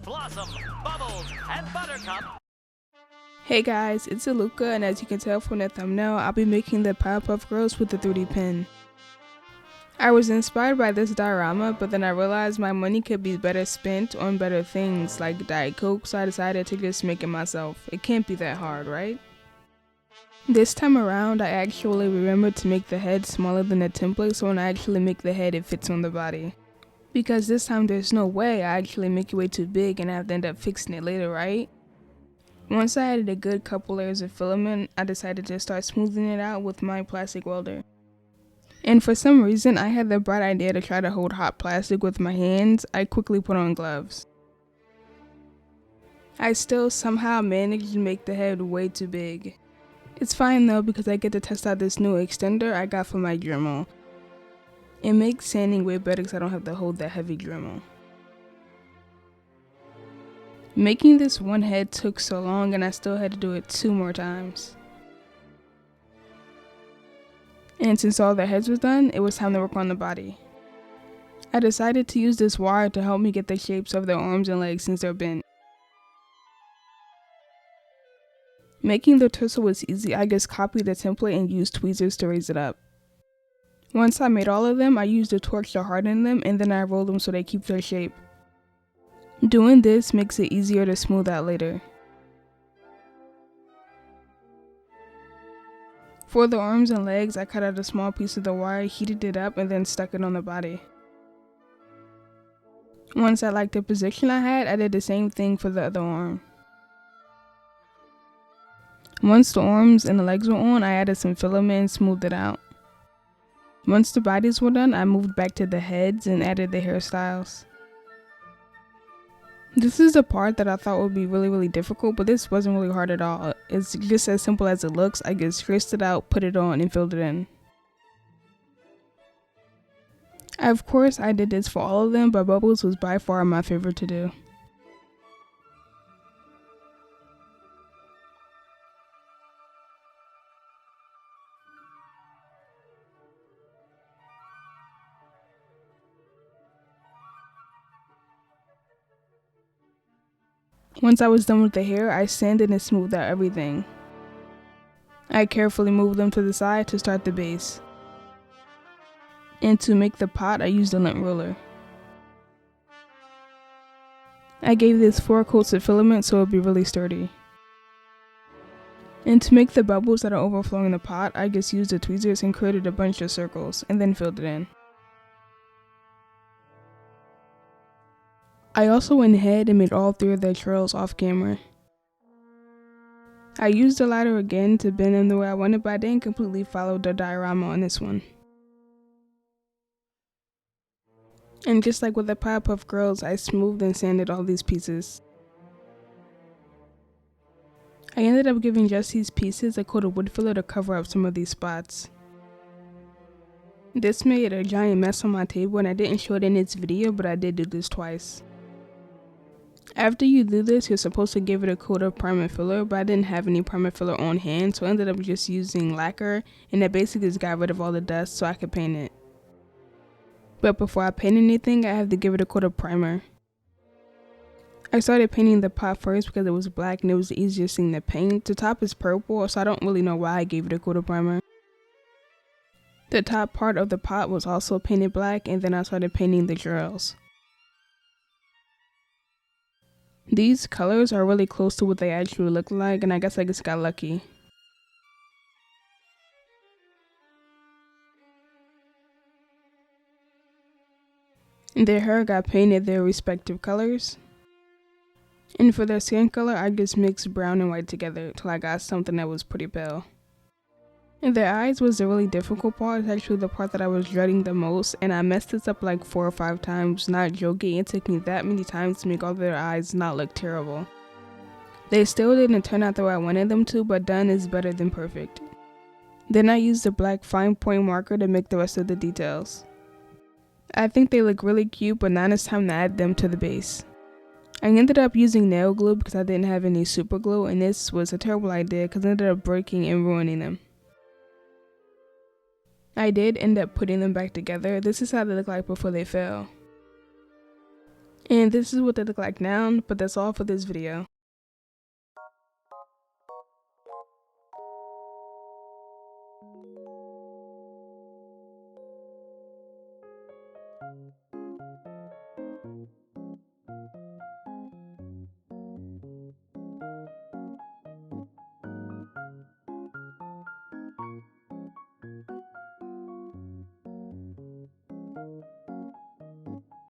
Blossom, Bubbles, and Buttercup. Hey guys, it's Aluka, and as you can tell from the thumbnail, I'll be making the Powerpuff Girls with the 3D pen. I was inspired by this diorama, but then I realized my money could be better spent on better things like Diet Coke, so I decided to just make it myself. It can't be that hard, right? This time around, I actually remembered to make the head smaller than the template, so when I actually make the head, it fits on the body. Because this time there's no way I actually make it way too big and I have to end up fixing it later, right? Once I added a good couple layers of filament, I decided to start smoothing it out with my plastic welder. And for some reason, I had the bright idea to try to hold hot plastic with my hands. I quickly put on gloves. I still somehow managed to make the head way too big. It's fine though, because I get to test out this new extender I got for my Dremel. It makes sanding way better because I don't have to hold that heavy Dremel. Making this one head took so long and I still had to do it 2 more times. And since all the heads was done, it was time to work on the body. I decided to use this wire to help me get the shapes of their arms and legs since they're bent. Making the torso was easy. I just copied the template and used tweezers to raise it up. Once I made all of them, I used a torch to harden them and then I rolled them so they keep their shape. Doing this makes it easier to smooth out later. For the arms and legs, I cut out a small piece of the wire, heated it up, and then stuck it on the body. Once I liked the position I had, I did the same thing for the other arm. Once the arms and the legs were on, I added some filament and smoothed it out. Once the bodies were done, I moved back to the heads and added the hairstyles. This is the part that I thought would be really difficult, but this wasn't really hard at all. It's just as simple as it looks. I just traced it out, put it on, and filled it in. Of course, I did this for all of them, but Bubbles was by far my favorite to do. Once I was done with the hair, I sanded and smoothed out everything. I carefully moved them to the side to start the base. And to make the pot, I used a lint roller. I gave this 4 coats of filament so it would be really sturdy. And to make the bubbles that are overflowing the pot, I just used the tweezers and created a bunch of circles and then filled it in. I also went ahead and made all 3 of their trails off camera. I used the lighter again to bend them the way I wanted, but I didn't completely follow the diorama on this one. And just like with the Powerpuff Girls, I smoothed and sanded all these pieces. I ended up giving just these pieces a coat of wood filler to cover up some of these spots. This made a giant mess on my table and I didn't show it in this video, but I did do this twice. After you do this, you're supposed to give it a coat of primer filler, but I didn't have any primer filler on hand, so I ended up just using lacquer, and that basically just got rid of all the dust so I could paint it. But before I paint anything, I have to give it a coat of primer. I started painting the pot first because it was black and it was the easiest thing to paint. The top is purple, so I don't really know why I gave it a coat of primer. The top part of the pot was also painted black, and then I started painting the trails. These colors are really close to what they actually look like, and I guess I just got lucky. Their hair got painted their respective colors. And for their skin color, I just mixed brown and white together till I got something that was pretty pale. And their eyes was the really difficult part. It's actually the part that I was dreading the most, and I messed this up like 4 or 5 times, not joking. It took me that many times to make all their eyes not look terrible. They still didn't turn out the way I wanted them to, but done is better than perfect. Then I used a black fine point marker to make the rest of the details. I think they look really cute, but now it's time to add them to the base. I ended up using nail glue because I didn't have any super glue, and this was a terrible idea because I ended up breaking and ruining them. I did end up putting them back together. This is how they look like before they fell. And this is what they look like now, but that's all for this video.